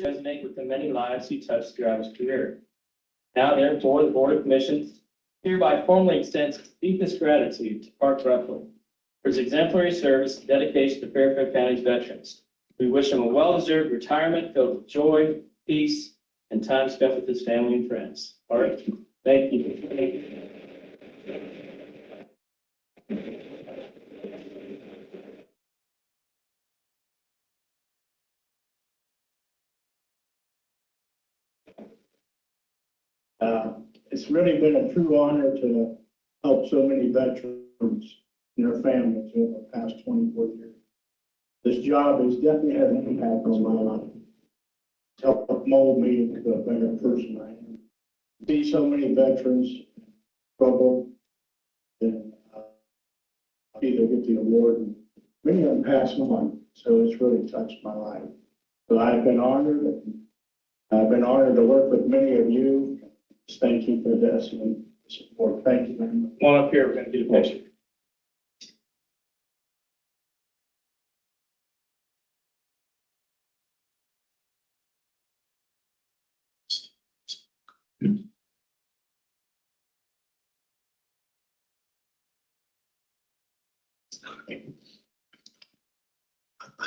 resonate with the many lives he touched throughout his career. Now, therefore, the Board of Commissioners hereby formally extends its deepest gratitude to Park Ruffalo for his exemplary service and dedication to Fairfield County's veterans. We wish him a well-deserved retirement filled with joy, peace, and time spent with his family and friends. All right, thank you. Thank you. It's really been a true honor to help so many veterans and their families over the past 24 years. This job has definitely had an impact on my life. It's helped mold me into a better person I am. See so many veterans struggle and either get the award, and many of them pass on. So it's really touched my life. So I've been honored. I've been honored to work with many of you. Thank you for this and support. Thank you very much. Come on up here. We're going to do the picture.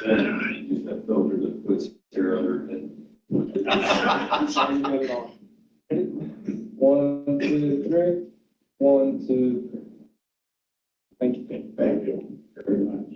Use that filter that puts hair under it. 1, 2, 3. 1, 2, 3. Thank you. Thank you very much.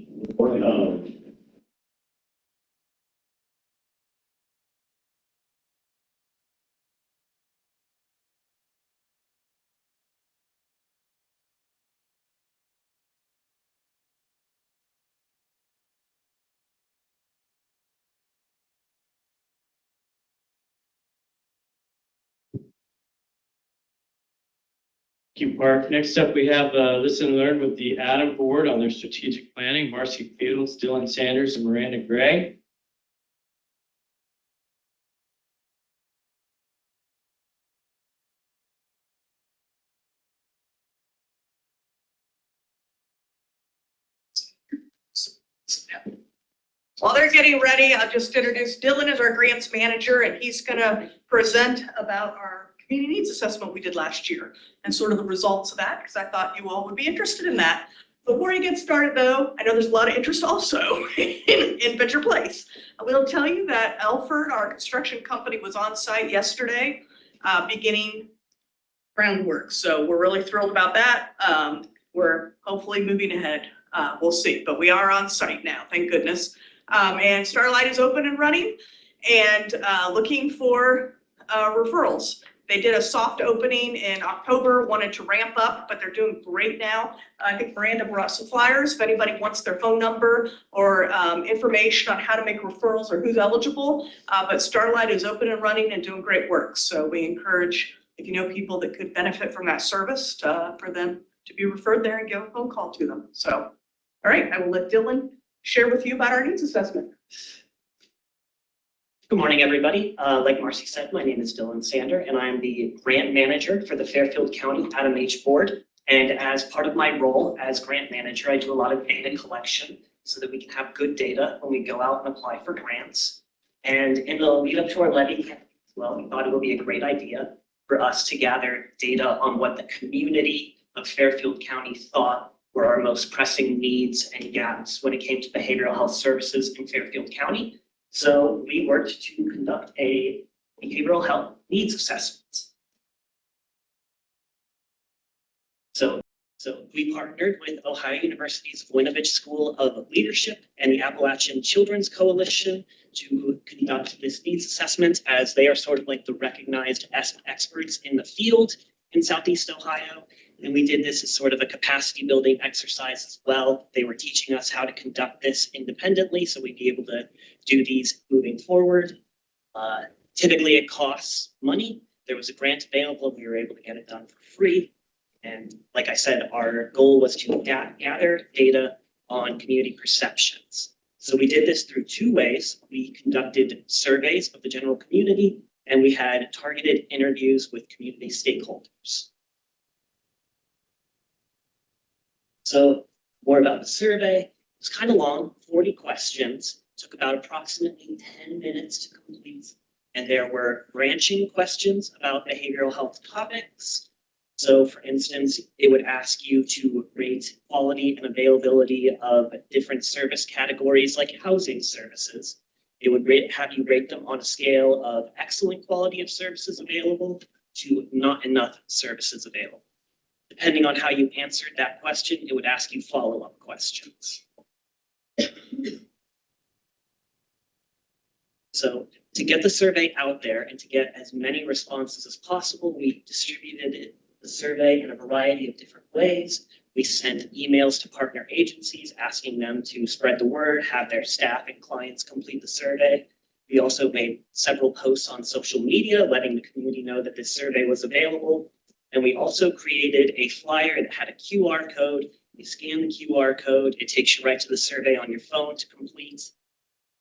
Thank you, Park. Next up, we have Listen and Learn with the ADAMH Board on their strategic planning. Marcy Fields, Dylan Sanders, and Miranda Gray. While they're getting ready, I'll just introduce Dylan as our grants manager, and he's going to present about our community needs assessment we did last year and sort of the results of that, because I thought you all would be interested in that. Before you get started, though, I know there's a lot of interest also in Venture Place. I will tell you that Elford, our construction company, was on site yesterday, beginning groundwork. So we're really thrilled about that. We're hopefully moving ahead. We'll see, but we are on site now, thank goodness. And Starlight is open and running and looking for referrals. They did a soft opening in October, wanted to ramp up, but they're doing great now. I think Miranda brought some flyers if anybody wants their phone number or information on how to make referrals or who's eligible. But Starlight is open and running and doing great work. So we encourage, if you know people that could benefit from that service, for them to be referred there and give a phone call to them. So, all right, I will let Dylan share with you about our needs assessment. Good morning, everybody. Like Marcy said, my name is Dylan Sander, and I'm the grant manager for the Fairfield County ADAMH board. And as part of my role as grant manager, I do a lot of data collection so that we can have good data when we go out and apply for grants. And in the lead up to our levy, well, we thought it would be a great idea for us to gather data on what the community of Fairfield County thought were our most pressing needs and gaps when it came to behavioral health services in Fairfield County. So we worked to conduct a behavioral health needs assessment. So we partnered with Ohio University's Winovich School of Leadership and the Appalachian Children's Coalition to conduct this needs assessment, as they are sort of like the recognized experts in the field in Southeast Ohio. And we did this as sort of a capacity building exercise as well. They were teaching us how to conduct this independently, so we'd be able to do these moving forward. Typically it costs money. There was a grant available and we were able to get it done for free. And like I said, our goal was to gather data on community perceptions. So we did this through two ways. We conducted surveys of the general community, and we had targeted interviews with community stakeholders. So more about the survey. It's kind of long, 40 questions. Took about approximately 10 minutes to complete. And there were branching questions about behavioral health topics. So for instance, it would ask you to rate quality and availability of different service categories like housing services. It would have you rate them on a scale of excellent quality of services available to not enough services available. Depending on how you answered that question, it would ask you follow-up questions. So to get the survey out there and to get as many responses as possible, we distributed the survey in a variety of different ways. We sent emails to partner agencies asking them to spread the word, have their staff and clients complete the survey. We also made several posts on social media, letting the community know that this survey was available. And we also created a flyer that had a QR code. You scan the QR code, it takes you right to the survey on your phone to complete.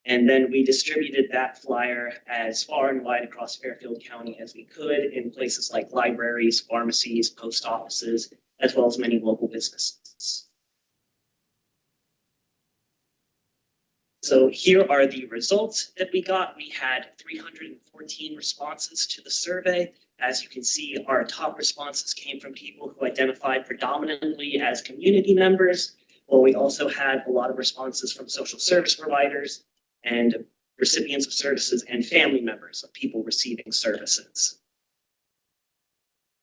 And then we distributed that flyer as far and wide across Fairfield County as we could in places like libraries, pharmacies, post offices, as well as many local businesses. So here are the results that we got. We had 314 responses to the survey. As you can see, our top responses came from people who identified predominantly as community members, while we also had a lot of responses from social service providers and recipients of services and family members of people receiving services.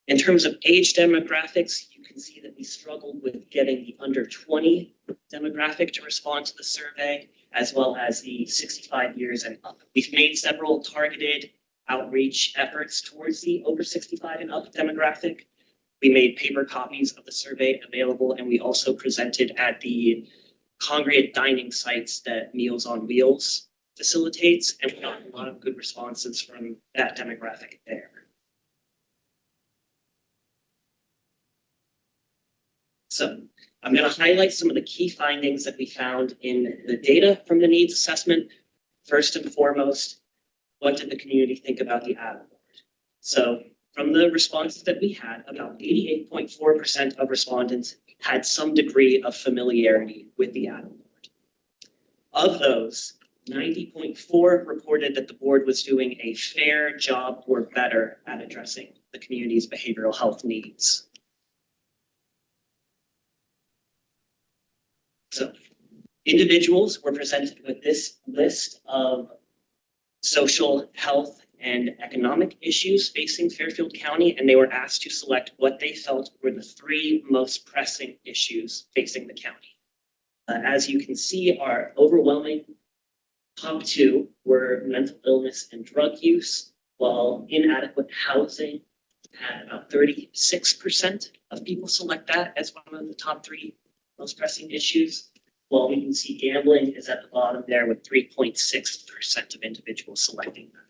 In terms of age demographics, you can see that we struggled with getting the under 20 demographic to respond to the survey, as well as the 65 years and up. We've made several targeted outreach efforts towards the over 65 and up demographic. We made paper copies of the survey available, and we also presented at the congregate dining sites that Meals on Wheels facilitates, and we got a lot of good responses from that demographic there. So I'm going to highlight some of the key findings that we found in the data from the needs assessment. First and foremost, what did the community think about the ADAMH board? So from the responses that we had, about 88.4% of respondents had some degree of familiarity with the ADAMH board. Of those, 90.4 reported that the board was doing a fair job or better at addressing the community's behavioral health needs. So individuals were presented with this list of social, health, and economic issues facing Fairfield County, and they were asked to select what they felt were the 3 most pressing issues facing the county. As you can see, our overwhelming top 2 were mental illness and drug use, while inadequate housing had about 36% of people select that as one of the top 3 most pressing issues, while we can see gambling is at the bottom there with 3.6% of individuals selecting that.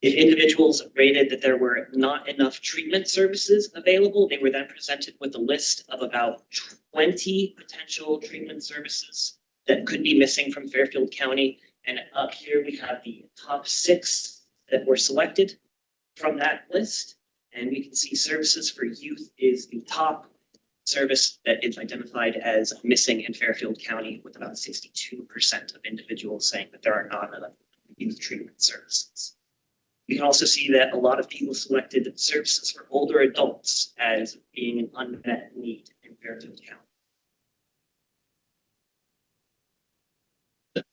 If individuals rated that there were not enough treatment services available, they were then presented with a list of about 20 potential treatment services that could be missing from Fairfield County. And up here we have the top 6 that were selected from that list. And we can see services for youth is the top service that is identified as missing in Fairfield County, with about 62% of individuals saying that there are not enough youth treatment services. You can also see that a lot of people selected services for older adults as being an unmet need in Fairfield County.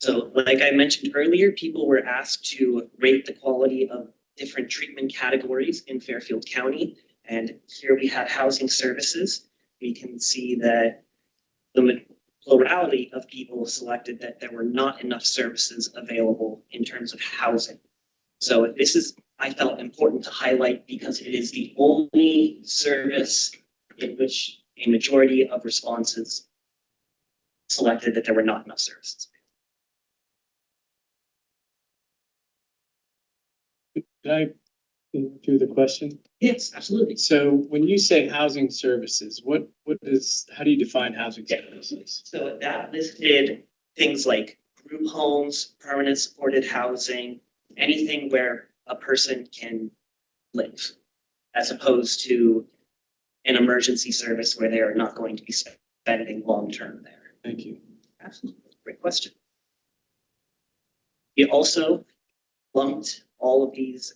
So like I mentioned earlier, people were asked to rate the quality of different treatment categories in Fairfield County. And here we have housing services. We can see that the plurality of people selected that there were not enough services available in terms of housing. So this is, I felt, important to highlight because it is the only service in which a majority of responses selected that there were not enough services. Can I do the question? Yes, absolutely. So when you say housing services, how do you define housing services? So that listed things like group homes, permanent supported housing, anything where a person can live, as opposed to an emergency service where they are not going to be spending long-term there. Thank you. Absolutely. Great question. We also lumped all of these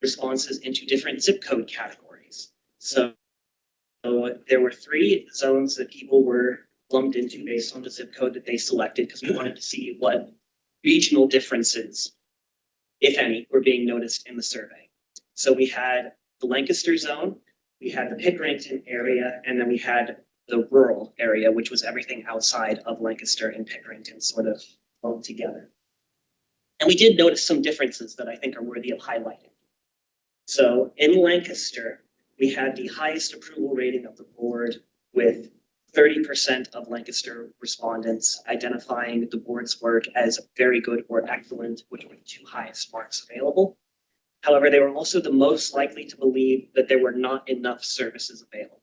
responses into different zip code categories. So there were 3 zones that people were lumped into based on the zip code that they selected because we wanted to see what regional differences, if any, were being noticed in the survey. So we had the Lancaster zone, we had the Pickerington area, and then we had the rural area, which was everything outside of Lancaster and Pickerington sort of lumped together. And we did notice some differences that I think are worthy of highlighting. So in Lancaster, we had the highest approval rating of the board with 30% of Lancaster respondents identifying the board's work as very good or excellent, which were the 2 highest marks available. However, they were also the most likely to believe that there were not enough services available.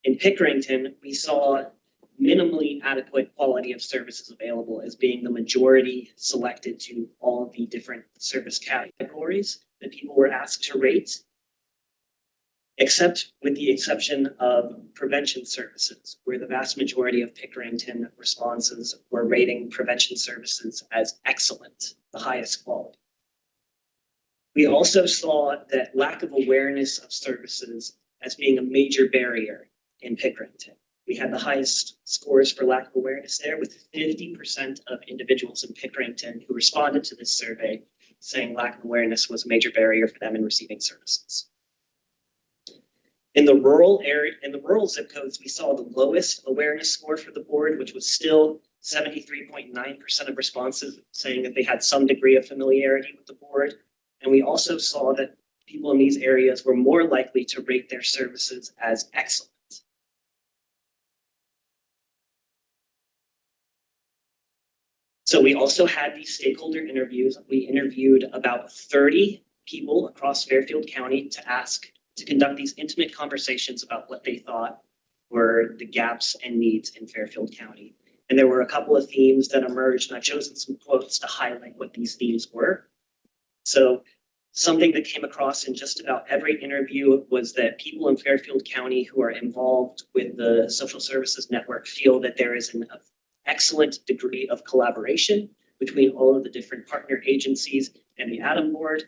In Pickerington, we saw minimally adequate quality of services available as being the majority selected to all of the different service categories that people were asked to rate, except with the exception of prevention services, where the vast majority of Pickerington responses were rating prevention services as excellent, the highest quality. We also saw that lack of awareness of services as being a major barrier in Pickerington. We had the highest scores for lack of awareness there, with 50% of individuals in Pickerington who responded to this survey saying lack of awareness was a major barrier for them in receiving services. In the rural area, in the rural zip codes, we saw the lowest awareness score for the board, which was still 73.9% of responses saying that they had some degree of familiarity with the board. And we also saw that people in these areas were more likely to rate their services as excellent. So we also had these stakeholder interviews. We interviewed about 30 people across Fairfield County to conduct these intimate conversations about what they thought were the gaps and needs in Fairfield County. And there were a couple of themes that emerged, and I've chosen some quotes to highlight what these themes were. So something that came across in just about every interview was that people in Fairfield County who are involved with the social services network feel that there is an excellent degree of collaboration between all of the different partner agencies and the ADAMH board.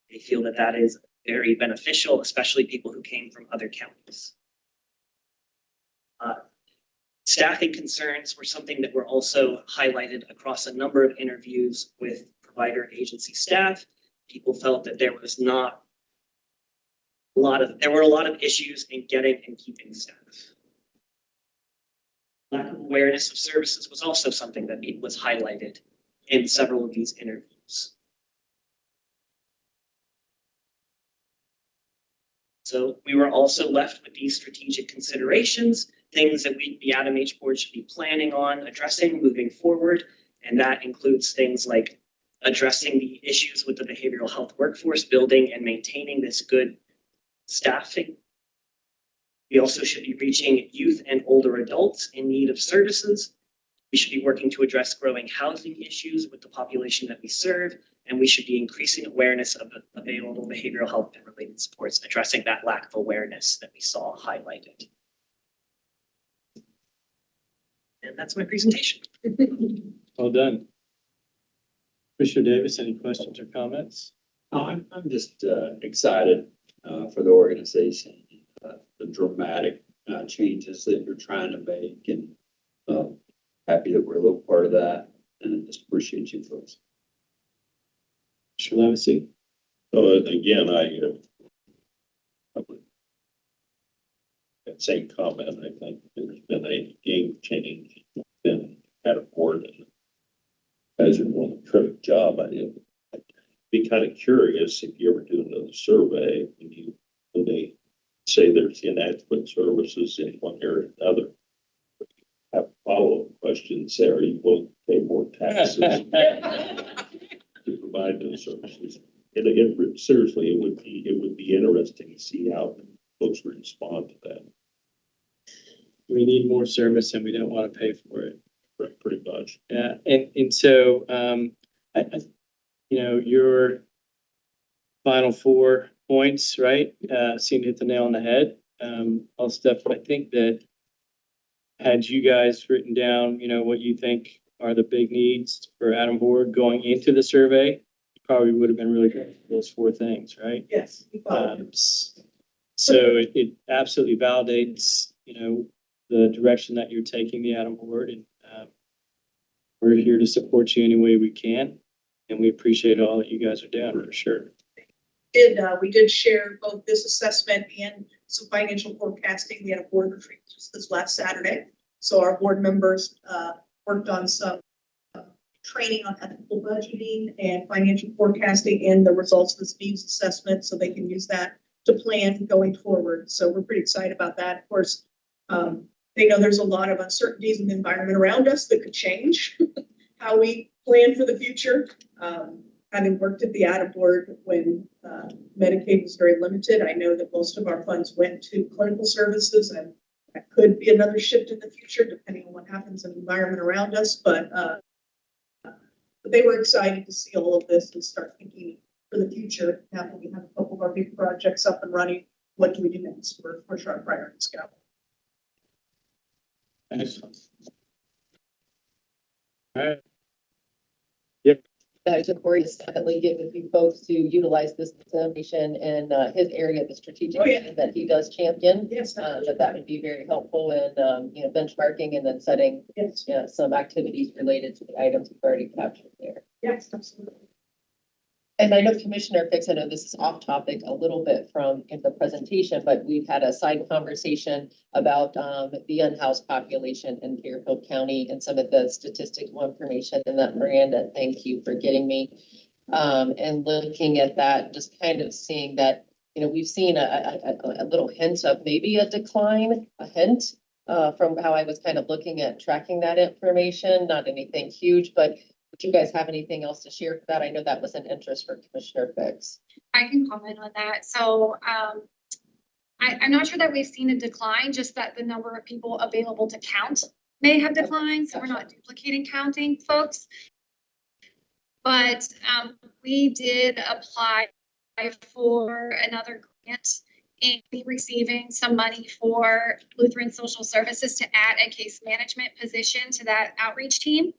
They feel that that is very beneficial, especially people who came from other counties. Staffing concerns were something that were also highlighted across a number of interviews with provider agency staff. People felt that there was not there were a lot of issues in getting and keeping staff. Lack of awareness of services was also something that was highlighted in several of these interviews. So we were also left with these strategic considerations, things that the ADAMH board should be planning on addressing moving forward. And that includes things like addressing the issues with the behavioral health workforce, building and maintaining this good staffing. We also should be reaching youth and older adults in need of services. We should be working to address growing housing issues with the population that we serve, and we should be increasing awareness of available behavioral health and related supports, addressing that lack of awareness that we saw highlighted. And that's my presentation. Well done. Commissioner Davis, any questions or comments? I'm just excited for the organization, the dramatic changes that you're trying to make, and happy that we're a little part of that, and I just appreciate you folks. Commissioner Levesey? Again, that same comment, I think there's been a game change in at a board, and guys are doing a terrific job. I'd be kind of curious if you ever do another survey when they say there's inadequate services in one area or another. Have follow-up questions. Say, are you willing to pay more taxes to provide those services? And seriously, it would be interesting to see how folks respond to that. We need more service and we don't want to pay for it. Right, pretty much. Yeah, and so your final 4 points, right, seem to hit the nail on the head. I think that had you guys written down, what you think are the big needs for Adam Board going into the survey, you probably would have been really good for those 4 things, right? Yes. we followed him. So it absolutely validates, the direction that you're taking the Adam Board, and we're here to support you any way we can, and we appreciate all that you guys are doing for sure. We did share both this assessment and some financial forecasting. We had a board retreat just this last Saturday. So our board members worked on some training on ethical budgeting and financial forecasting and the results of this needs assessment, so they can use that to plan going forward. So we're pretty excited about that. Of course, they know there's a lot of uncertainties in the environment around us that could change how we plan for the future. Having worked at the ADAMH board when Medicaid was very limited, I know that most of our funds went to clinical services, and that could be another shift in the future depending on what happens in the environment around us. But they were excited to see all of this and start thinking for the future. Now that we have a couple of our big projects up and running, what do we do next? Where should our priorities go? Excellent. All right. That to Corey is definitely get with you folks to utilize this information in his area of the strategic plan that he does champion. Yes. That would be very helpful in benchmarking and then setting Yes. some activities related to the items we've already captured there. Yes, absolutely. And I know Commissioner Fix, I know this is off topic a little bit from in the presentation, but we've had a side conversation about the unhoused population in Fairfield County and some of the statistical information in that. Miranda, thank you for getting me. And looking at that, just kind of seeing that, we've seen a little hint of maybe a decline, from how I was kind of looking at tracking that information, not anything huge, but would you guys have anything else to share for that? I know that was an interest for Commissioner Fix. I can comment on that. So I'm not sure that we've seen a decline, just that the number of people available to count may have declined. So we're not duplicating counting folks. But we did apply for another grant and be receiving some money for Lutheran Social Services to add a case management position to that outreach team.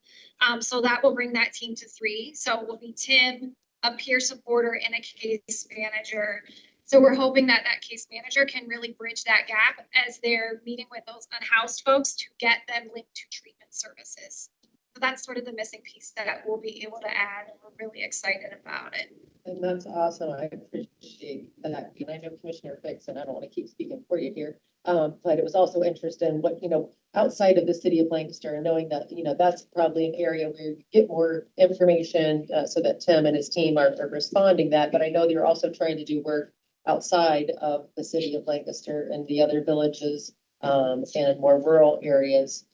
So that will bring that team to 3. So it will be Tim, a peer supporter, and a case manager. So we're hoping that that case manager can really bridge that gap as they're meeting with those unhoused folks to get them linked to treatment services. So that's sort of the missing piece that we'll be able to add, and we're really excited about it. And that's awesome. I appreciate that. And I know Commissioner Fix, and I don't want to keep speaking for you here, but it was also interesting what, outside of the city of Lancaster, and knowing that, that's probably an area where you get more information so that Tim and his team are responding that. But I know they're also trying to do work outside of the city of Lancaster and the other villages and more rural areas.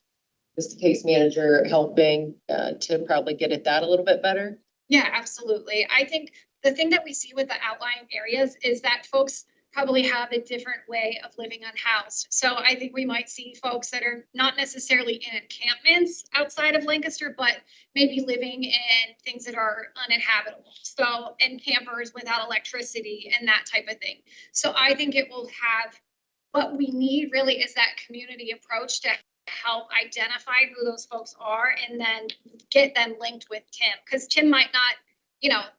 Is the case manager helping to probably get at that a little bit better? Yeah, absolutely. I think the thing that we see with the outlying areas is that folks probably have a different way of living unhoused. So I think we might see folks that are not necessarily in encampments outside of Lancaster, but maybe living in things that are uninhabitable. So, and campers without electricity and that type of thing. So I think it will have, what we need really is that community approach to help identify who those folks are and then get them linked with Tim. Because Tim might not,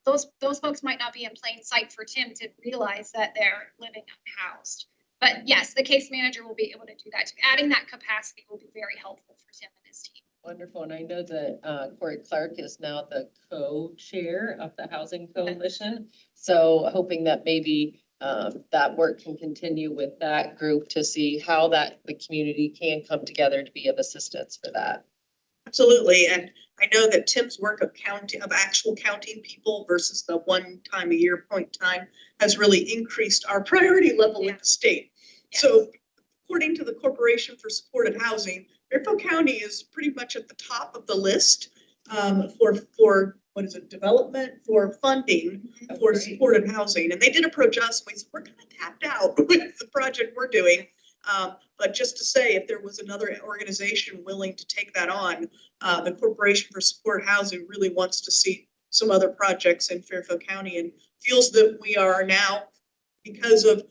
those folks might not be in plain sight for Tim to realize that they're living unhoused. But yes, the case manager will be able to do that. Adding that capacity will be very helpful for Tim and his team. Wonderful. And I know that Corey Clark is now the co-chair of the Housing Coalition. So hoping that maybe that work can continue with that group to see how that the community can come together to be of assistance for that. Absolutely. And I know that Tim's work of actual counting people versus the 1 time a year point time has really increased our priority level in the state. Yes. So according to the Corporation for Supported Housing, Fairfield County is pretty much at the top of the list for what is it, development, for funding for supported housing. And they did approach us and we said, we're kind of tapped out with the project we're doing. But just to say, if there was another organization willing to take that on, the Corporation for Supported Housing really wants to see some other projects in Fairfield County and feels that we are now, because of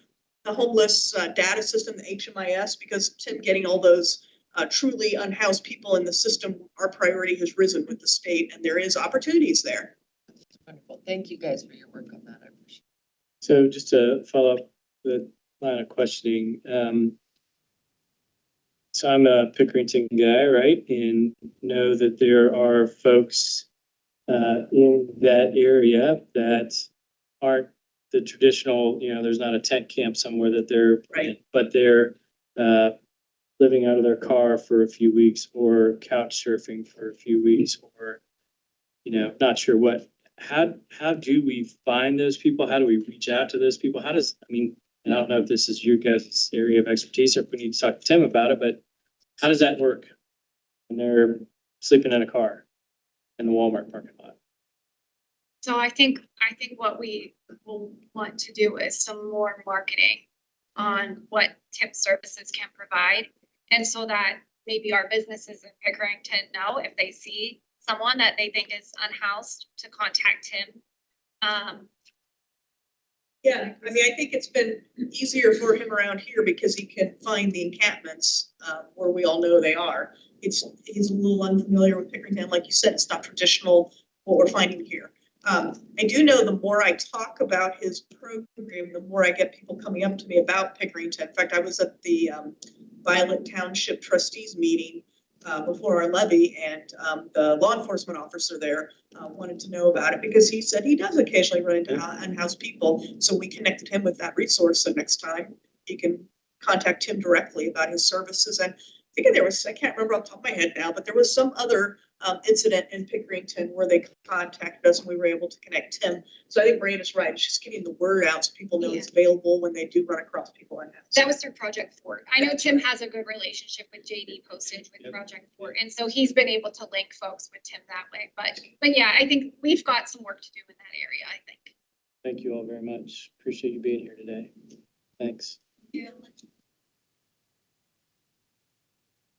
the homeless data system, the HMIS, because Tim getting all those truly unhoused people in the system, our priority has risen with the state, and there is opportunities there. Wonderful. Thank you guys for your work on that. I appreciate So just to follow up the line of questioning, so I'm a Pickerington guy, right? And know that there are folks in that area that aren't the traditional, there's not a tent camp somewhere that they're, Right. but they're living out of their car for a few weeks or couch surfing for a few weeks or, not sure what. How do we find those people? How do we reach out to those people? And I don't know if this is your guys' area of expertise or if we need to talk to Tim about it, but how does that work when they're sleeping in a car in the Walmart parking lot? So I think what we will want to do is some more marketing on what tip services can provide. And so that maybe our businesses in Pickerington know if they see someone that they think is unhoused to contact him. Yeah, I think it's been easier for him around here because he can find the encampments where we all know they are. He's a little unfamiliar with Pickerington. Like you said, it's not traditional what we're finding here. I do know the more I talk about his program, the more I get people coming up to me about Pickerington. In fact, I was at the Violet Township trustees meeting before our levy, and the law enforcement officer there wanted to know about it because he said he does occasionally run into unhoused people. So we connected him with that resource. So next time he can contact him directly about his services. And I think I can't remember off the top of my head now, but there was some other incident in Pickerington where they contacted us and we were able to connect Tim. So I think Miranda's right. It's just getting the word out so people know it's available when they do run across people unhoused. That was through Project Fort. I know Tim has a good relationship with JD Postage with Project Fort. And so he's been able to link folks with Tim that way. But yeah, I think we've got some work to do in that area, I think. Thank you all very much. Appreciate you being here today. Thanks. Yeah.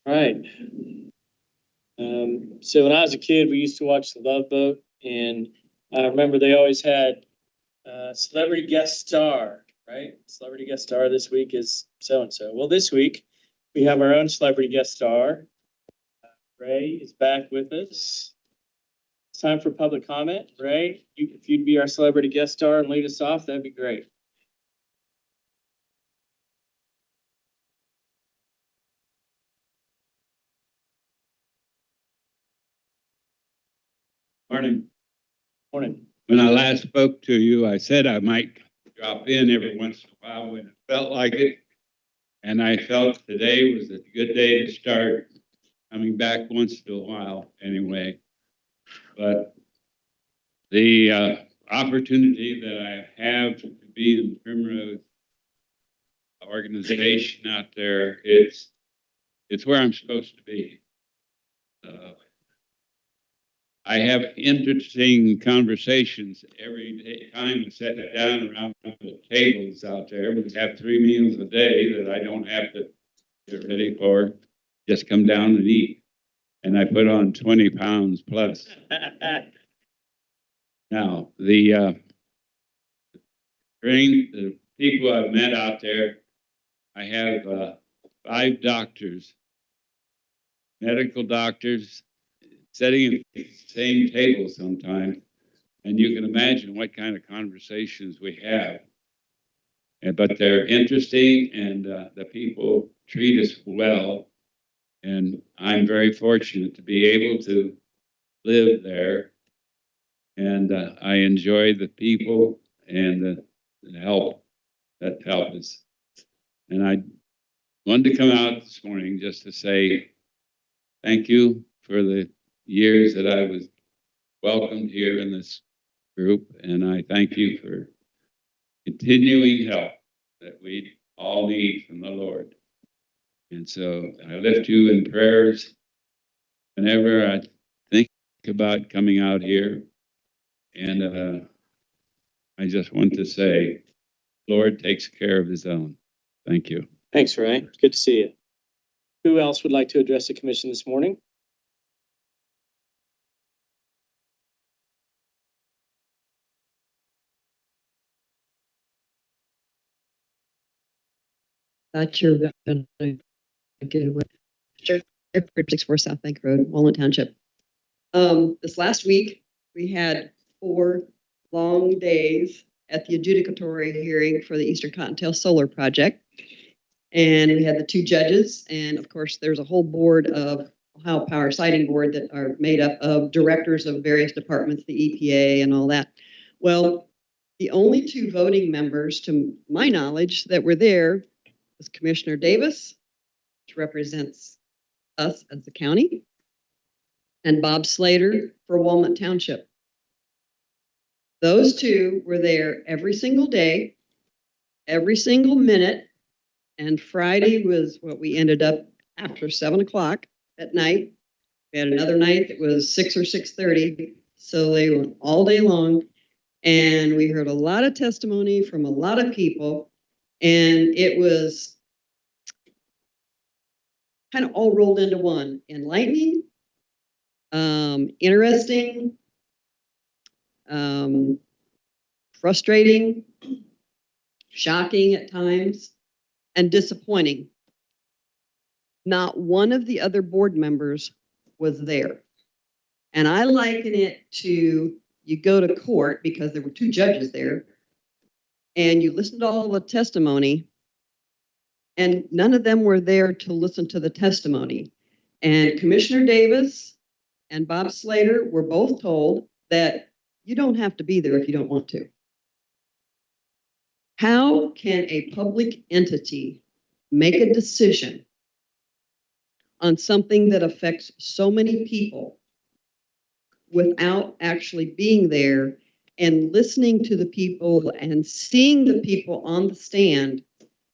All right. So when I was a kid, we used to watch The Love Boat, and I remember they always had celebrity guest star, right? Celebrity guest star this week is so-and-so. Well, this week we have our own celebrity guest star. Ray is back with us. It's time for public comment. Ray, if you'd be our celebrity guest star and lead us off, that'd be great. Morning. Morning. When I last spoke to you, I said I might drop in every once in a while when it felt like it. And I felt today was a good day to start coming back once in a while anyway. But the opportunity that I have to be in the Primrose organization out there, it's where I'm supposed to be. I have interesting conversations every time we sit down around the tables out there. We have 3 meals a day that I don't have to get ready for. Just come down and eat. And I put on 20 pounds plus. Now, the people I've met out there, I have 5 doctors, medical doctors, sitting at the same table sometimes, and you can imagine what kind of conversations we have. But they're interesting, and the people treat us well, and I'm very fortunate to be able to live there, and I enjoy the people and the help that help us. And I wanted to come out this morning just to say thank you for the years that I was welcomed here in this group, and I thank you for continuing help that we all need from the Lord. And so I lift you in prayers whenever I think about coming out here. And I just want to say, Lord takes care of his own. Thank you. Thanks, Ray. Good to see you. Who else would like to address the commission this morning? Thought you were gonna get away. 64 South Bank Road, Walnut Township. This last week, we had 4 long days at the adjudicatory hearing for the Eastern Cottontail Solar Project. And we had the 2 judges, and of course, there's a whole board of Ohio Power Siting Board that are made up of directors of various departments, the EPA and all that. Well, the only 2 voting members, to my knowledge, that were there was Commissioner Davis, which represents us as the county, and Bob Slater for Walnut Township. Those 2 were there every single day, every single minute, and Friday was what we ended up after 7 o'clock at night. We had another night that was 6 or 6:30, so they went all day long, and we heard a lot of testimony from a lot of people, and it was kind of all rolled into one: enlightening, interesting, frustrating, shocking at times, and disappointing. Not one of the other board members was there. And I liken it to, you go to court because there were 2 judges there, and you listen to all the testimony, and none of them were there to listen to the testimony. And Commissioner Davis and Bob Slater were both told that you don't have to be there if you don't want to. How can a public entity make a decision on something that affects so many people without actually being there and listening to the people and seeing the people on the stand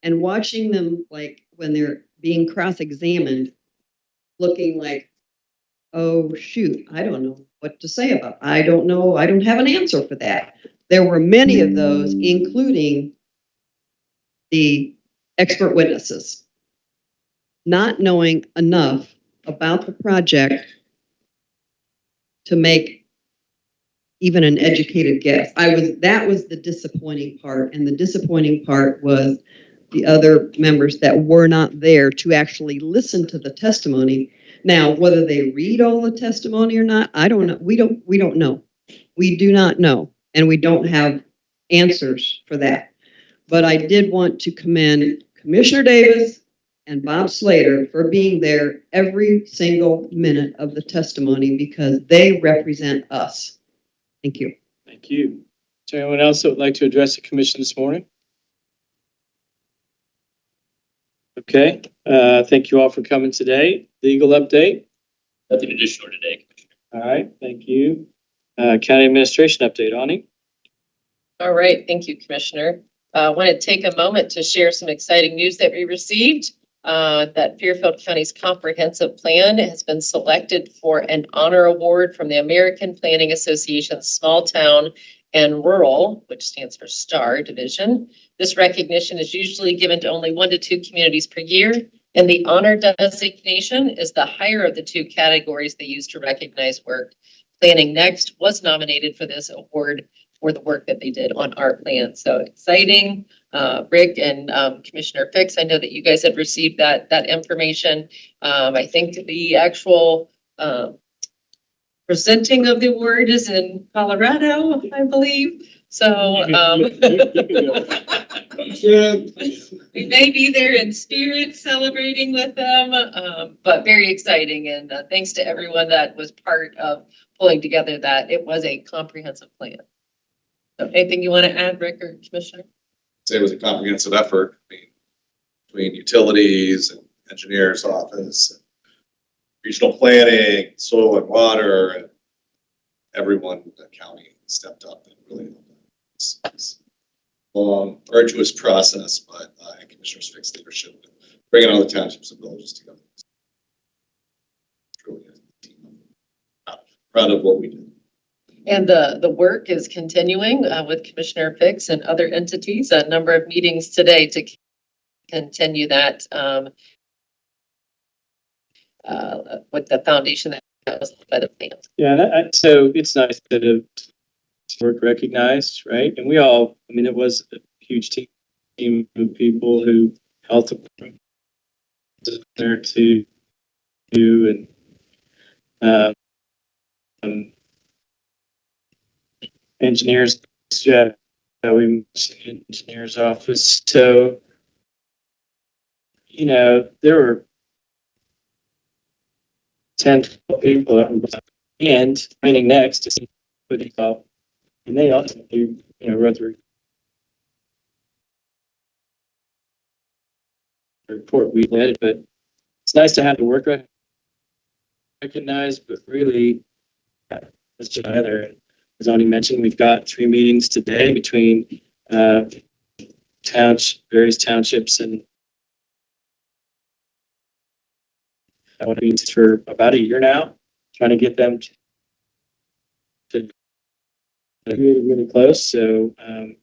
and watching them, like when they're being cross-examined, looking like, oh, shoot, I don't know what to say about it. I don't know. I don't have an answer for that. There were many of those, including the expert witnesses, not knowing enough about the project to make even an educated guess. That was the disappointing part. And the disappointing part was the other members that were not there to actually listen to the testimony. Now, whether they read all the testimony or not, I don't know. We don't know. We do not know. And we don't have answers for that. But I did want to commend Commissioner Davis and Bob Slater for being there every single minute of the testimony, because they represent us. Thank you. Thank you. Is there anyone else that would like to address the commission this morning? Okay, thank you all for coming today. Legal update. Nothing additional today. All right, thank you. County administration update, Ani. All right, thank you, Commissioner. I want to take a moment to share some exciting news that we received. That Fairfield County's comprehensive plan has been selected for an honor award from the American Planning Association's Small Town and Rural, which stands for STAR division. This recognition is usually given to only 1 to 2 communities per year, and the honor designation is the higher of the 2 categories they use to recognize work. Planning Next was nominated for this award for the work that they did on our plan. So exciting. Rick and Commissioner Fix, I know that you guys have received that information. I think the actual presenting of the award is in Colorado, I believe. So we may be there in spirit celebrating with them, but very exciting. And thanks to everyone that was part of pulling together that. It was a comprehensive plan. So anything you want to add, Rick or Commissioner? Say it was a comprehensive effort between utilities and engineer's office, and regional planning, soil and water, and everyone in the county stepped up and really helped. It's a long, arduous process, but Commissioner Fick's leadership, bringing all the townships and villages together. It's really a team. Proud of what we did. And the work is continuing with Commissioner Fix and other entities. A number of meetings today to continue that with the foundation that was by the plan. Yeah, so it's nice that it's work recognized, right? And we all, I mean, it was a huge team of people who helped there to do, and engineers, we mentioned engineer's office. So, there were 10 people and training next to see what they call, and they also do, wrote the report we led, but it's nice to have the work recognized, but really, let's just together. As Ani mentioned, we've got 3 meetings today between various townships, and I want to be for about a year now, trying to get them to really, really close. So, and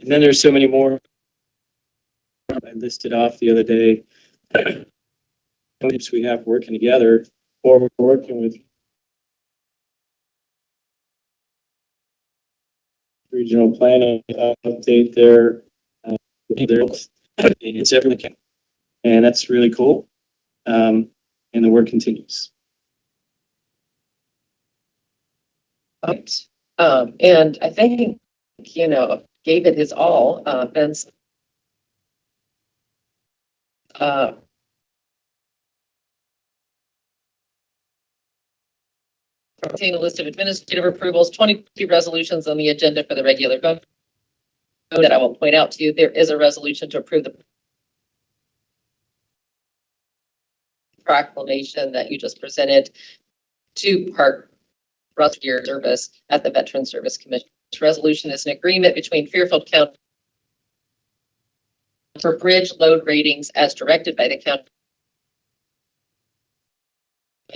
then there's so many more I listed off the other day. We have working together, or we're working with regional planning update their it's everything, and that's really cool. And the work continues. And I think, gave it his all, Vince. Obtain a list of administrative approvals, 22 resolutions on the agenda for the regular vote. That I will point out to you, there is a resolution to approve the proclamation that you just presented to Park Year Service at the Veteran Service Commission. This resolution is an agreement between Fairfield County for bridge load ratings as directed by the county.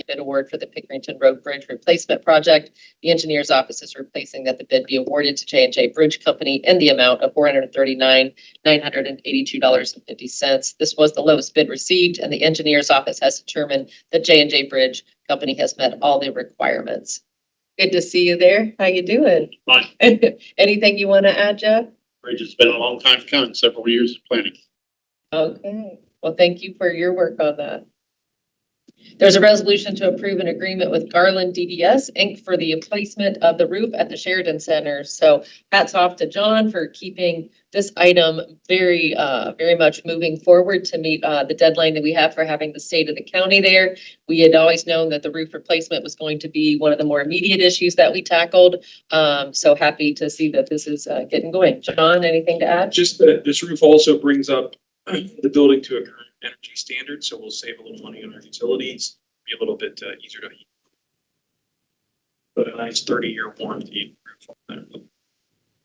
Bid award for the Pickerington Road Bridge Replacement Project. The engineer's office is replacing that the bid be awarded to J&J Bridge Company in the amount of $439,982.50. This was the lowest bid received, and the engineer's office has determined that J&J Bridge Company has met all the requirements. Good to see you there. How you doing? Fine. Anything you want to add, Jeff? Bridge has been a long time coming, several years of planning. Okay. Well, thank you for your work on that. There's a resolution to approve an agreement with Garland DDS Inc. for the replacement of the roof at the Sheridan Center. So hats off to John for keeping this item very much moving forward to meet the deadline that we have for having the state of the county there. We had always known that the roof replacement was going to be one of the more immediate issues that we tackled. So happy to see that this is getting going. John, anything to add? Just that this roof also brings up the building to a current energy standard, so we'll save a little money on our utilities, be a little bit easier to heat. But a nice 30-year warranty.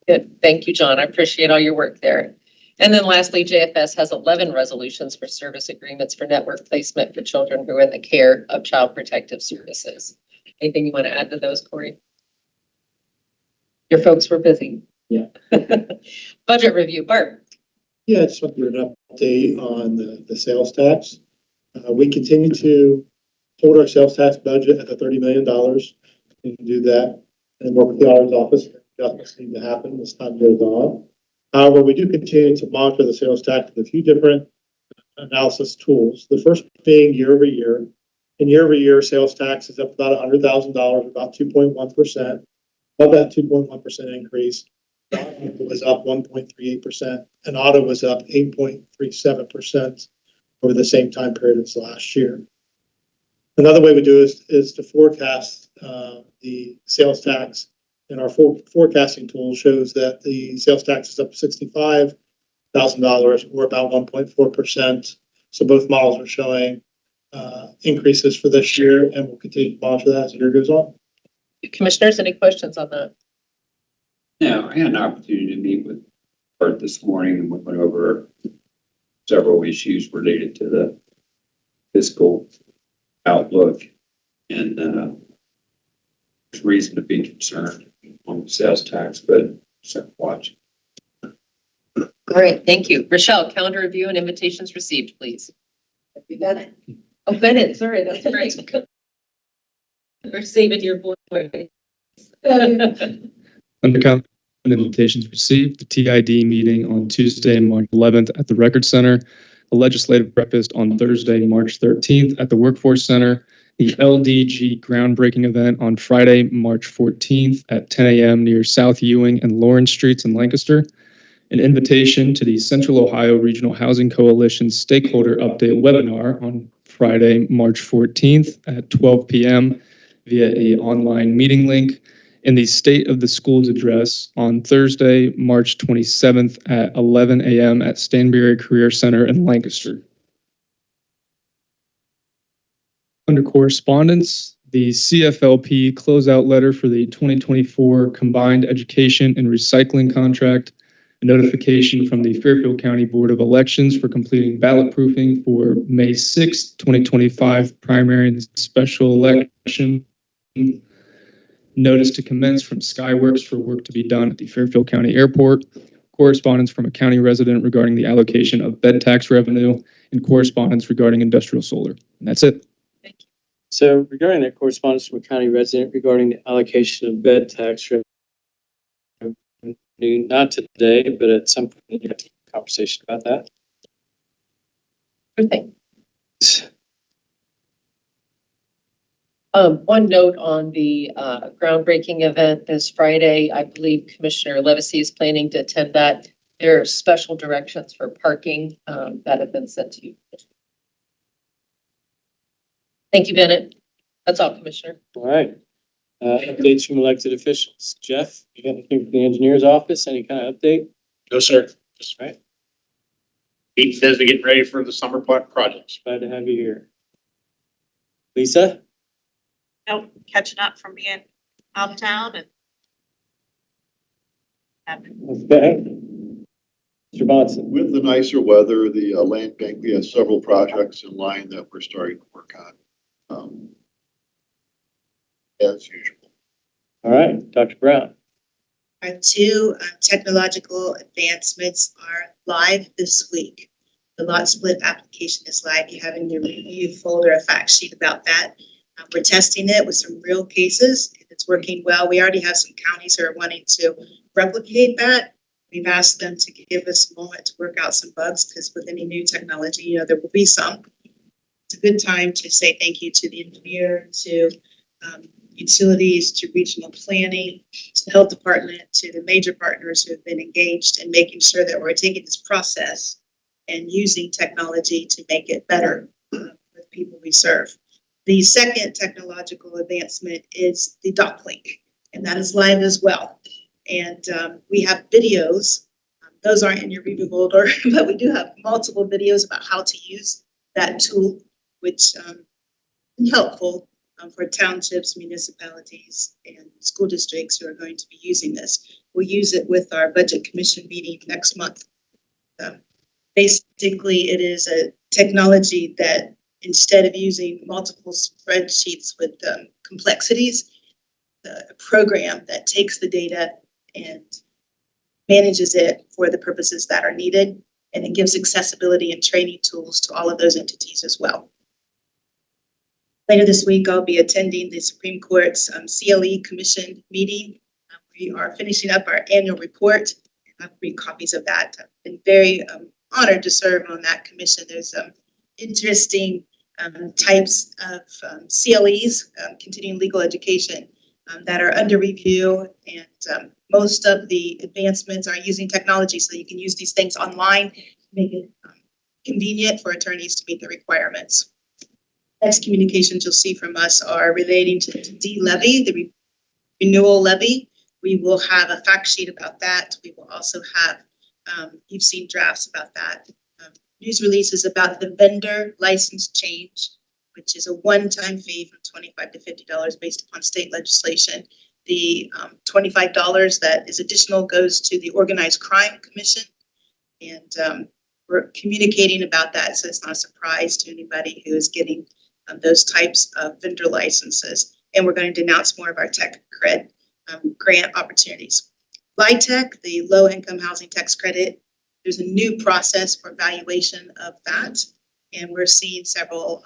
Good. Thank you, John. I appreciate all your work there. And then lastly, JFS has 11 resolutions for service agreements for network placement for children who are in the care of Child Protective Services. Anything you want to add to those, Corey? Your folks were busy. Yeah. Budget review, Bart. Yeah, I just want to give an update on the sales tax. We continue to hold our sales tax budget at the $30 million. We can do that and work with the auditor's office. Adjustments need to happen as time goes on. However, we do continue to monitor the sales tax with a few different analysis tools. The first being year over year. And year over year, sales tax is up about $100,000, about 2.1%. Of that 2.1% increase, was up 1.38%, and auto was up 8.37% over the same time period as last year. Another way we do is to forecast the sales tax, and our forecasting tool shows that the sales tax is up $65,000, or about 1.4%. So both models are showing increases for this year, and we'll continue to monitor that as the year goes on. Commissioners, any questions on that? Yeah, I had an opportunity to meet with Bart this morning, and we went over several issues related to the fiscal outlook, and there's reason to be concerned on the sales tax, but so watch. Great, thank you. Rochelle, calendar review and invitations received, please. Bennett. Oh, Bennett, sorry, that's right. We're saving your voice. Under count invitations received, the TID meeting on Tuesday, March 11th at the Record Center, a legislative breakfast on Thursday, March 13th at the Workforce Center, the LDG groundbreaking event on Friday, March 14th at 10 a.m. near South Ewing and Lawrence Streets in Lancaster, an invitation to the Central Ohio Regional Housing Coalition Stakeholder Update webinar on Friday, March 14th at 12 p.m. via an online meeting link, and the State of the Schools address on Thursday, March 27th at 11 a.m. at Stanberry Career Center in Lancaster. Under correspondence, the CFLP closeout letter for the 2024 Combined Education and Recycling Contract, a notification from the Fairfield County Board of Elections for completing ballot proofing for May 6th, 2025 primary and special election, notice to commence from Skyworks for work to be done at the Fairfield County Airport, correspondence from a county resident regarding the allocation of bed tax revenue, and correspondence regarding industrial solar. And that's it. So regarding that correspondence from a county resident regarding the allocation of bed tax revenue, not today, but at some point, you have to have a conversation about that. Good thing. One note on the groundbreaking event this Friday. I believe Commissioner Levesey is planning to attend that. There are special directions for parking that have been sent to you. Thank you, Bennett. That's all, Commissioner. All right. Updates from elected officials. Jeff, you got anything from the engineer's office? Any kind of update? No, sir. Just Right. Pete says we're getting ready for the summer projects. Glad to have you here. Lisa? Nope, catching up from being out of town and. Okay. Mr. Bonson? With the nicer weather, the land bank, we have several projects in line that we're starting to work on. As usual. All right, Dr. Brown. Our two technological advancements are live this week. The lot split application is live. You have in your review folder a fact sheet about that. We're testing it with some real cases. It's working well. We already have some counties who are wanting to replicate that. We've asked them to give us a moment to work out some bugs because with any new technology, there will be some. It's a good time to say thank you to the engineer, to utilities, to regional planning, to the health department, to the major partners who have been engaged in making sure that we're taking this process and using technology to make it better for the people we serve. The second technological advancement is the dock link, and that is live as well. And we have videos. Those aren't in your review folder, but we do have multiple videos about how to use that tool, which is helpful for townships, municipalities, and school districts who are going to be using this. We'll use it with our budget commission meeting next month. Basically, it is a technology that instead of using multiple spreadsheets with complexities, a program that takes the data and manages it for the purposes that are needed, and it gives accessibility and training tools to all of those entities as well. Later this week, I'll be attending the Supreme Court's CLE Commission meeting. We are finishing up our annual report, and I'll read copies of that. I've been very honored to serve on that commission. There's some interesting types of CLEs, continuing legal education, that are under review, and most of the advancements are using technology, so you can use these things online, make it convenient for attorneys to meet the requirements. Next communications you'll see from us are relating to the D-levy, the renewal levy. We will have a fact sheet about that. We will also have, you've seen drafts about that. News releases about the vendor license change, which is a one-time fee from $25 to $50 based upon state legislation. The $25 that is additional goes to the Organized Crime Commission. And we're communicating about that, so it's not a surprise to anybody who is getting those types of vendor licenses. And we're going to denounce more of our tech cred grant opportunities. LIHTC, the low income housing tax credit, there's a new process for evaluation of that. And we're seeing several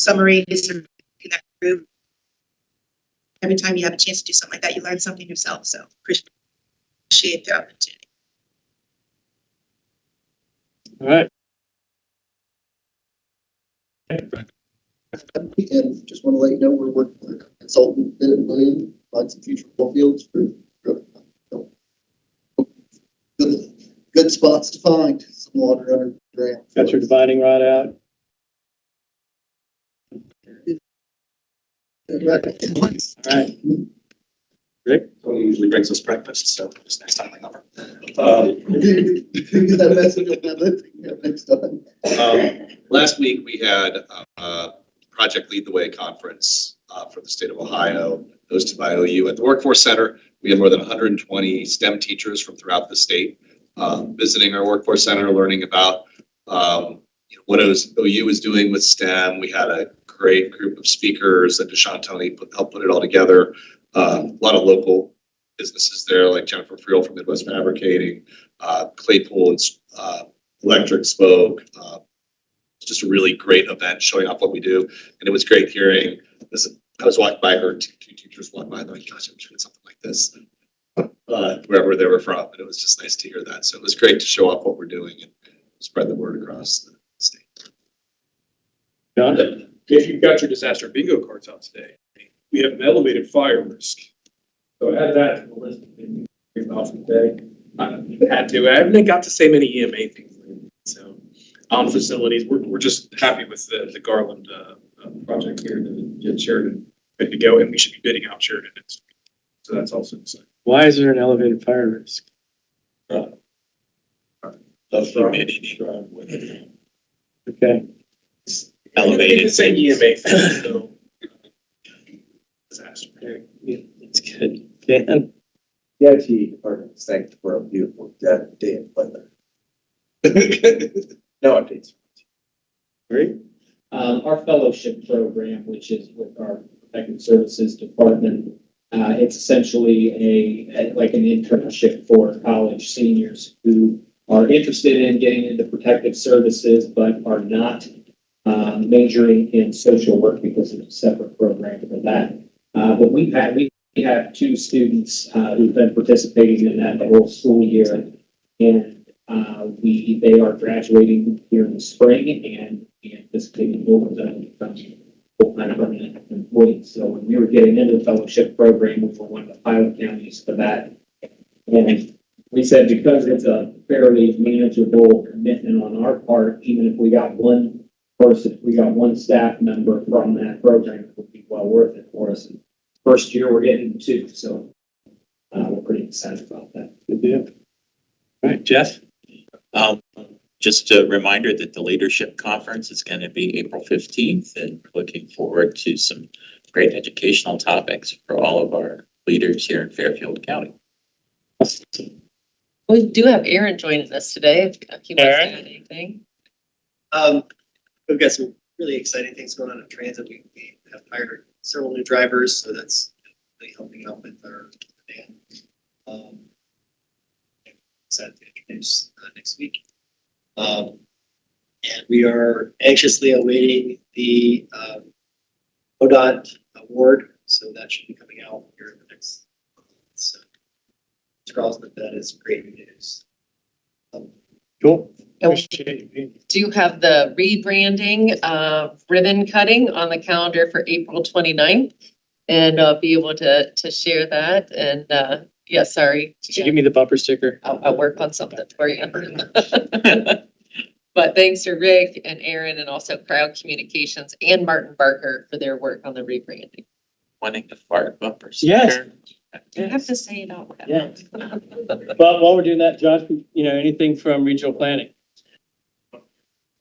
summaries or in that group. Every time you have a chance to do something like that, you learn something yourself. So appreciate the opportunity. All right. Weekend, just want to let you know we're working with a consultant, Bennett Williams, on some future ball fields for good spots to find some water underground. Got your dividing rod out. All right. Rick? Tony usually brings us breakfast, so just next time I come. Get that message of that next time. Last week, we had Project Lead the Way conference for the state of Ohio, hosted by OU at the Workforce Center. We had more than 120 STEM teachers from throughout the state visiting our Workforce Center, learning about what OU is doing with STEM. We had a great group of speakers that Deshaun Tony helped put it all together. A lot of local businesses there, like Jennifer Friel from Midwest Fabricating, Claypool and Electric spoke. It's just a really great event showing off what we do. And it was great hearing this. I was walking by her, two teachers walked by, like, gosh, I'm doing something like this, wherever they were from. And it was just nice to hear that. So it was great to show off what we're doing and spread the word across the state. John? If you've got your disaster bingo cards out today, we have an elevated fire risk. So add that to the list of things about today. I had to. I haven't got to say many EMA things. So on facilities, we're just happy with the Garland project here that Sheridan ready to go, and we should be bidding out Sheridan. So that's also exciting. Why is there an elevated fire risk? The humidity. Okay. Elevated. It's an EMA thing, so. Disaster. It's good. Dan? The IT department is thanked for a beautiful day of weather. No updates. Great. Our fellowship program, which is with our protective services department, it's essentially like an internship for college seniors who are interested in getting into protective services, but are not majoring in social work because it's a separate program for that. But we have two students who've been participating in that the whole school year, and they are graduating here in the spring and anticipating both of them becoming full-time permanent employees. So when we were getting into the fellowship program, we were one of the pilot counties for that. And we said because it's a fairly manageable commitment on our part, even if we got one person, we got one staff member from that program, it would be well worth it for us. And first year, we're getting two, so we're pretty excited about that. Good deal. All right, Jeff? Just a reminder that the leadership conference is going to be April 15th, and looking forward to some great educational topics for all of our leaders here in Fairfield County. We do have Aaron joining us today. If you want to say anything. We've got some really exciting things going on in transit. We have hired several new drivers, so that's really helping out with our demand. Excited to introduce next week. And we are anxiously awaiting the ODOT award, so that should be coming out here in the next month. So, Charles, that is great news. Cool. And do you have the rebranding ribbon cutting on the calendar for April 29th? And I'll be able to share that. And yeah, sorry. Did you give me the bumper sticker? I'll work on something for you. But thanks to Rick and Aaron and also Crowd Communications and Martin Barker for their work on the rebranding. Wanting to fart bumpers. Yes. You have to say it out loud. Yeah. But while we're doing that, Josh, anything from regional planning? All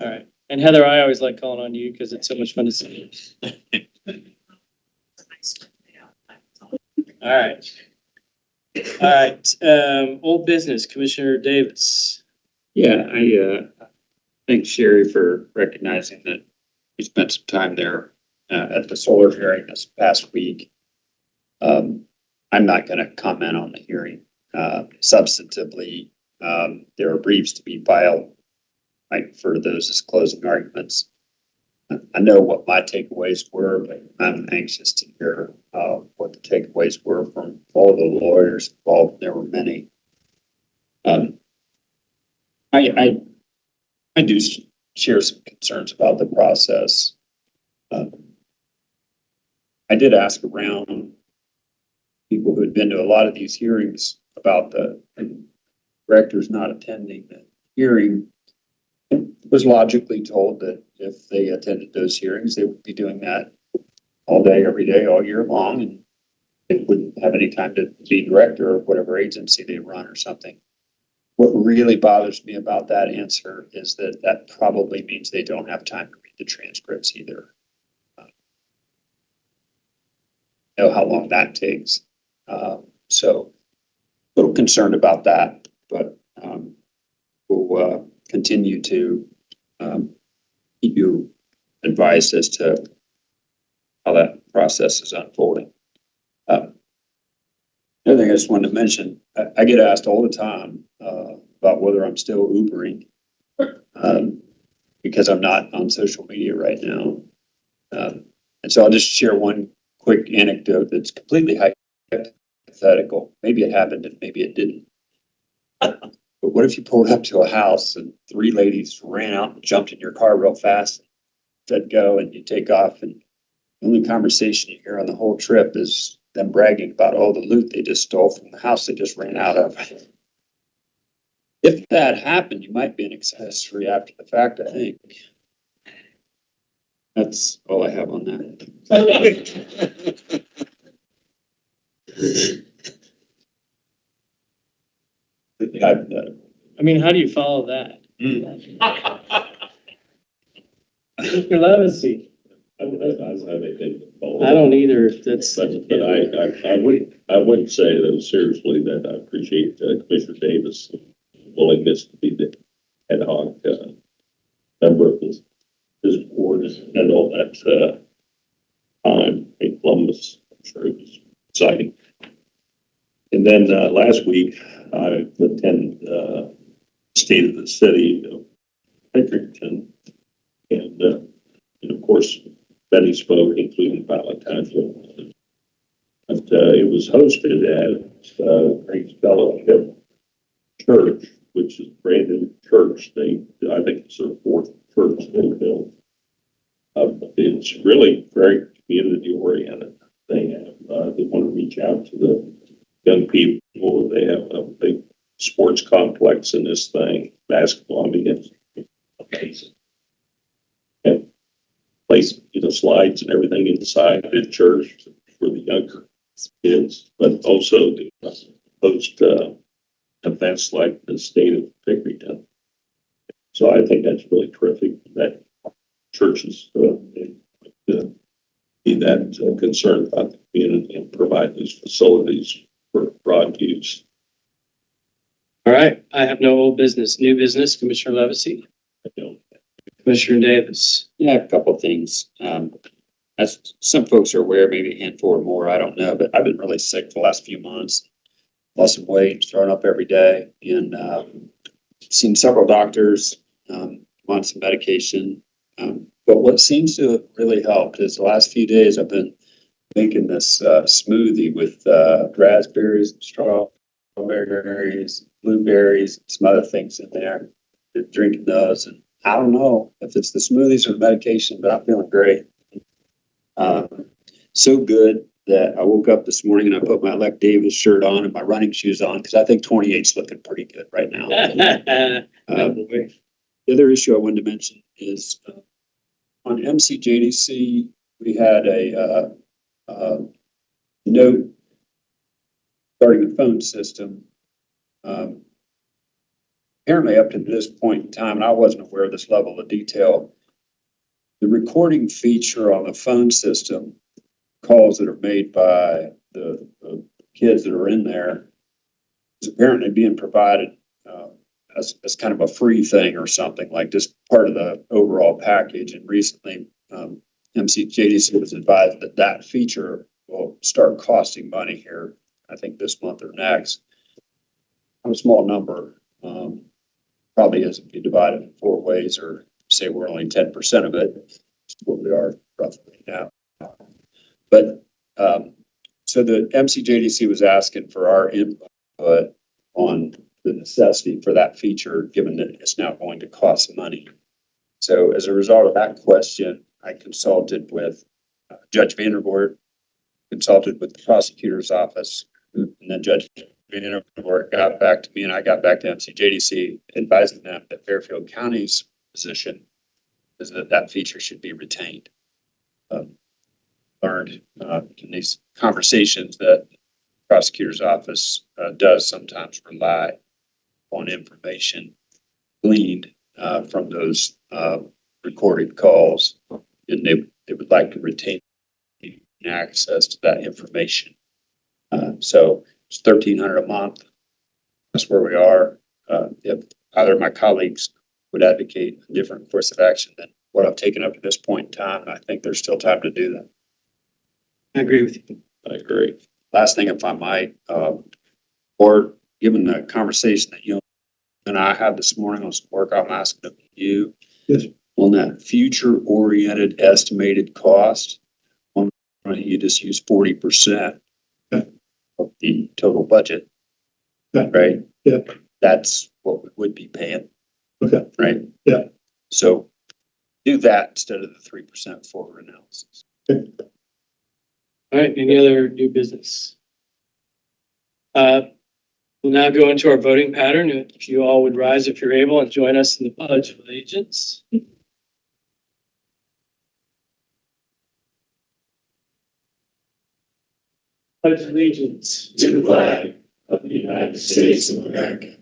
right. And Heather, I always like calling on you because it's so much fun to see you. All right. All right. Old business, Commissioner Davis. Yeah, I thank Sherry for recognizing that we spent some time there at the solar hearing this past week. I'm not going to comment on the hearing. Substantively, there are briefs to be filed, right, for those as closing arguments. I know what my takeaways were, but I'm anxious to hear what the takeaways were from all the lawyers involved. There were many. I do share some concerns about the process. I did ask around people who had been to a lot of these hearings about the directors not attending the hearing. Was logically told that if they attended those hearings, they would be doing that all day, every day, all year long, and they wouldn't have any time to be director of whatever agency they run or something. What really bothers me about that answer is that that probably means they don't have time to read the transcripts either. Know how long that takes. So a little concerned about that, but we'll continue to keep you advised as to how that process is unfolding. The other thing I just wanted to mention, I get asked all the time about whether I'm still Ubering because I'm not on social media right now. And so I'll just share one quick anecdote that's completely hypothetical. Maybe it happened and maybe it didn't. But what if you pulled up to a house and 3 ladies ran out and jumped in your car real fast, said go, and you take off, and the only conversation you hear on the whole trip is them bragging about all the loot they just stole from the house they just ran out of. If that happened, you might be an accessory after the fact, I think. That's all I have on that. I mean, how do you follow that? Mr. Levacy. I don't have anything to follow. I don't either. That's. But I would say though seriously that I appreciate Commissioner Davis' willingness to be the ad hoc member of his board and all that time in Columbus. I'm sure it was exciting. And then last week I attended State of the City of Pickerington, and of course many spoke, including Pilot Township. But it was hosted at Grace Fellowship Church, which is a brand new church. I think it's their 4th church they built. It's really very community oriented. They want to reach out to the young people. They have a big sports complex in this thing, basketball. I mean, it's amazing. And place, slides and everything inside the church for the younger kids, but also to host events like the State of Pickerington. So I think that's really terrific that churches be that concerned about the community and provide these facilities for broad use. All right, I have no old business. New business, Commissioner Levacy. I don't. Commissioner Davis. Yeah, a couple of things. As some folks are aware, maybe a handful or more, I don't know, but I've been really sick the last few months. Lost some weight, throwing up every day, and seen several doctors, on some medication. But what seems to have really helped is the last few days I've been making this smoothie with raspberries, strawberries, blueberries, some other things in there. Been drinking those, and I don't know if it's the smoothies or the medication, but I'm feeling great. So good that I woke up this morning and I put my Elect Davis shirt on and my running shoes on because I think 28's looking pretty good right now. The other issue I wanted to mention is on MCJDC, we had a note regarding the phone system. Apparently up to this point in time, and I wasn't aware of this level of detail, the recording feature on the phone system, calls that are made by the kids that are in there, is apparently being provided as kind of a free thing or something, like just part of the overall package. And recently, MCJDC was advised that that feature will start costing money here, I think this month or next. A small number, probably isn't be divided in 4 ways, or say we're only 10% of it. where we are roughly now. But, so the MCJDC was asking for our input on the necessity for that feature, given that it's now going to cost money. So as a result of that question, I consulted with Judge Vandervoort, consulted with the prosecutor's office, and then Judge Vandervoort got back to me, and I got back to MCJDC, advising them that Fairfield County's position is that that feature should be retained. Learned in these conversations that the prosecutor's office does sometimes rely on information gleaned from those recorded calls, and they would like to retain access to that information. So it's $1,300 a month. That's where we are. If either of my colleagues would advocate a different course of action than what I've taken up to this point in time, I think there's still time to do that. I agree with you. I agree. Last thing, if I might, or given the conversation that you and I had this morning on some work I'm asking of you. Yes. On that future-oriented estimated cost, you just use 40% of the total budget, right? Yeah. That's what we would be paying. Okay. Right? Yeah. So do that instead of the 3% forward analysis. Okay. All right, any other new business? We'll now go into our voting pattern. If you all would rise if you're able and join us in the Pledge of Allegiance. Pledge Allegiance to the flag of the United States of America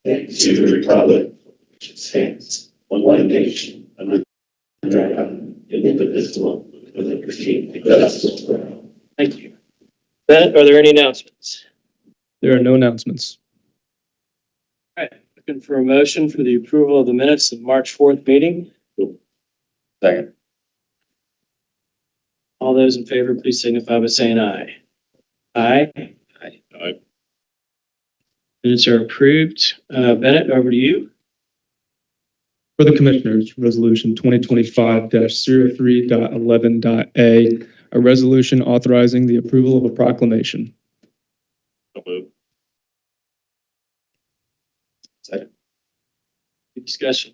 and to the republic which stands one nation under God, indivisible, with liberty and justice for all. Thank you. Bennett, are there any announcements? There are no announcements. All right, looking for a motion for the approval of the minutes of March 4th meeting. Second. All those in favor, please signify by saying aye. Aye. Aye. Minutes are approved. Bennett, over to you. For the Commissioners, Resolution 2025-03.11.a, a resolution authorizing the approval of a proclamation. So moved. Second. Discussion.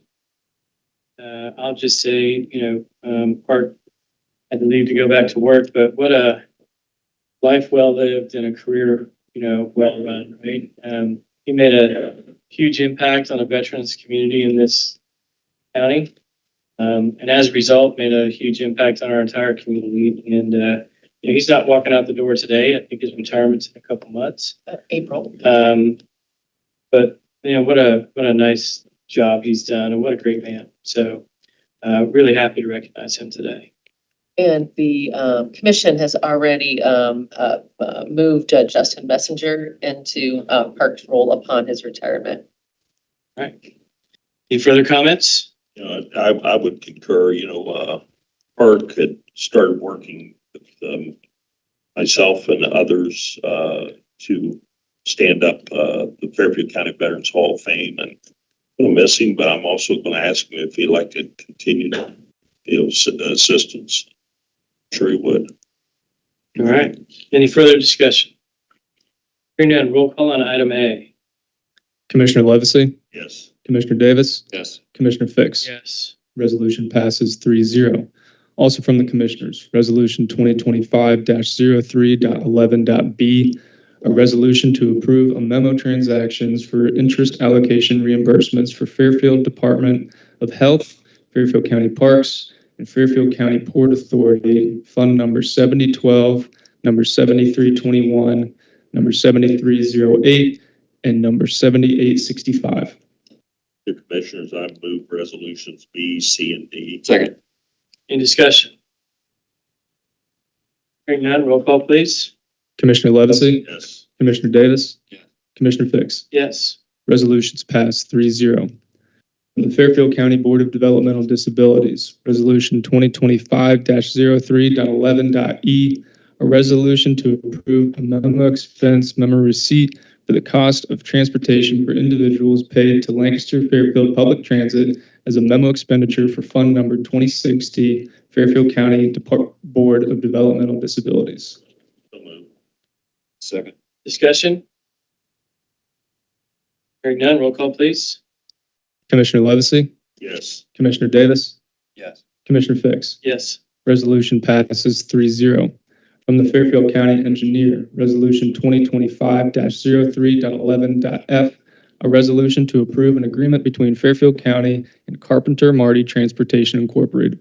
I'll just say, Art had to leave to go back to work, but what a life well lived and a career, well run, right? He made a huge impact on a veterans community in this county. And as a result, made a huge impact on our entire community. And he's not walking out the door today. I think his retirement's in a couple months. April. But what a nice job he's done, and what a great man. So really happy to recognize him today. And the commission has already moved Justin Messenger into Park's role upon his retirement. All right. Any further comments? I would concur, Park had started working with myself and others to stand up the Fairfield County Veterans Hall of Fame, and I'm going to miss him, but I'm also going to ask him if he'd like to continue assistance. I'm sure he would. All right. Any further discussion? Hearing none, roll call on item A. Commissioner Levesey? Yes. Commissioner Davis? Yes. Commissioner Fix? Yes. Resolution passes 3-0. Also from the Commissioners, Resolution 2025-03.11.b, a resolution to approve a memo transactions for interest allocation reimbursements for Fairfield Department of Health, Fairfield County Parks, and Fairfield County Port Authority, Fund Number 7012, Number 7321, Number 7308, and Number 7865. The Commissioners, I move resolutions B, C, and D. Second. Any discussion? Hearing none, roll call, please. Commissioner Levesey? Yes. Commissioner Davis? Yes. Commissioner Fix? Yes. Resolutions passed 3-0. From the Fairfield County Board of Developmental Disabilities, Resolution 2025-03.11.e, a resolution to approve a memo expense memo receipt for the cost of transportation for individuals paid to Lancaster Fairfield Public Transit as a memo expenditure for Fund Number 2060, Fairfield County Board of Developmental Disabilities. So moved. Second. Discussion? Hearing none, roll call, please. Commissioner Levesey? Yes. Commissioner Davis? Yes. Commissioner Fix? Yes. Resolution passes 3-0. From the Fairfield County Engineer, Resolution 2025-03.11.f, a resolution to approve an agreement between Fairfield County and Carpenter Marty Transportation Incorporated.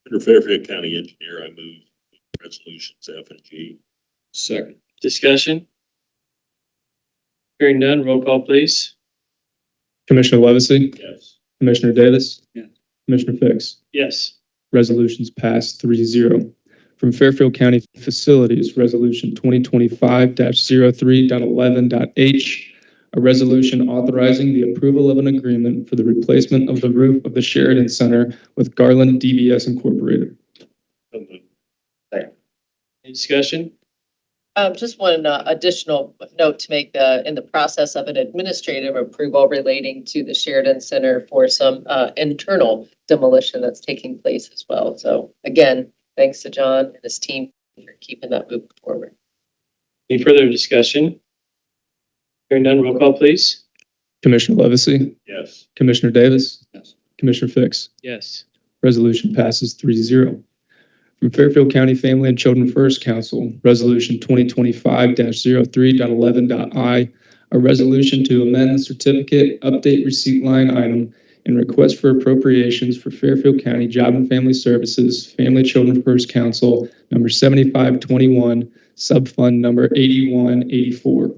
Under Fairfield County Engineer, I move resolutions F and G. Second. Discussion? Hearing none, roll call, please. Commissioner Levesey? Yes. Commissioner Davis? Yes. Commissioner Fix? Yes. Resolutions passed 3-0. From Fairfield County Facilities, Resolution 2025-03.11.h, a resolution authorizing the approval of an agreement for the replacement of the roof of the Sheridan Center with Garland DBS Incorporated. So moved. Any discussion? Just one additional note to make in the process of an administrative approval relating to the Sheridan Center for some internal demolition that's taking place as well. So again, thanks to John and his team for keeping that moving forward. Any further discussion? Hearing none, roll call, please. Commissioner Levesey? Yes. Commissioner Davis? Yes. Commissioner Fix? Yes. Resolution passes 3-0. From Fairfield County Family and Children First Council, Resolution 2025-03.11.i, a resolution to amend the certificate update receipt line item and request for appropriations for Fairfield County Job and Family Services Family Children First Council number 7521, subfund number 8184.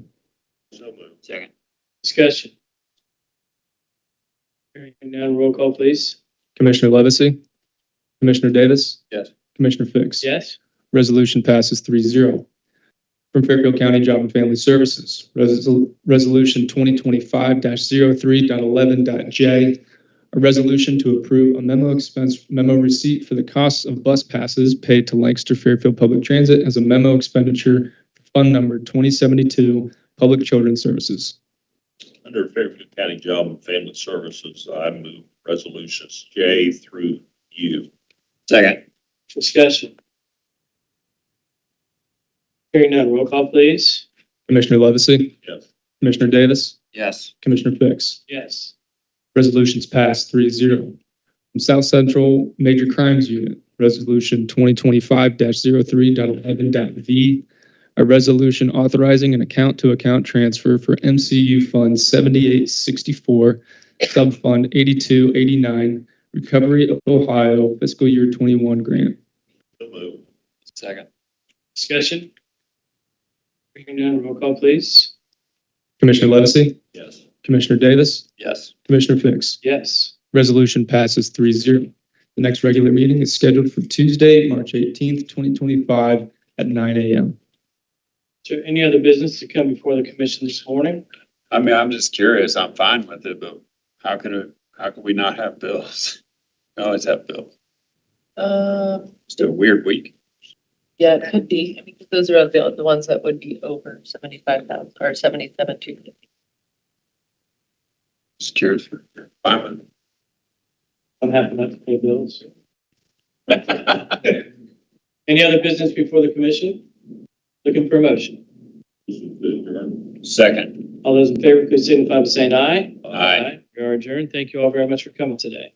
So moved. Second. Discussion? Hearing none, roll call, please. Commissioner Levesey? Commissioner Davis? Yes. Commissioner Fix? Yes. Resolution passes 3-0. From Fairfield County Job and Family Services, Resolution 2025-03.11.j, a resolution to approve a memo receipt for the costs of bus passes paid to Lancaster Fairfield Public Transit as a memo expenditure for Fund Number 2072, Public Children's Services. Under Fairfield County Job and Family Services, I move resolutions J through U. Second. Discussion? Hearing none, roll call, please. Commissioner Levesey? Yes. Commissioner Davis? Yes. Commissioner Fix? Yes. Resolutions passed 3-0. From South Central Major Crimes Unit, Resolution 2025-03.11.v, a resolution authorizing an account-to-account transfer for MCU Fund 7864, Subfund 8289, Recovery of Ohio Fiscal Year 21 grant. So moved. Second. Discussion? Hearing none, roll call, please. Commissioner Levesey? Yes. Commissioner Davis? Yes. Commissioner Fix? Yes. Resolution passes 3-0. The next regular meeting is scheduled for Tuesday, March 18th, 2025 at 9 a.m. Is there any other business to come before the commission this morning? I mean, I'm just curious. I'm fine with it, but how can we not have bills? We always have bills. Just a weird week. Yeah, it could be. I mean, those are the ones that would be over 75,000 or 77,250. Just curious for fine with it. I'm happy not to pay bills. Any other business before the commission? Looking for a motion. Second. All those in favor, please signify by saying aye. Aye. We are adjourned. Thank you all very much for coming today.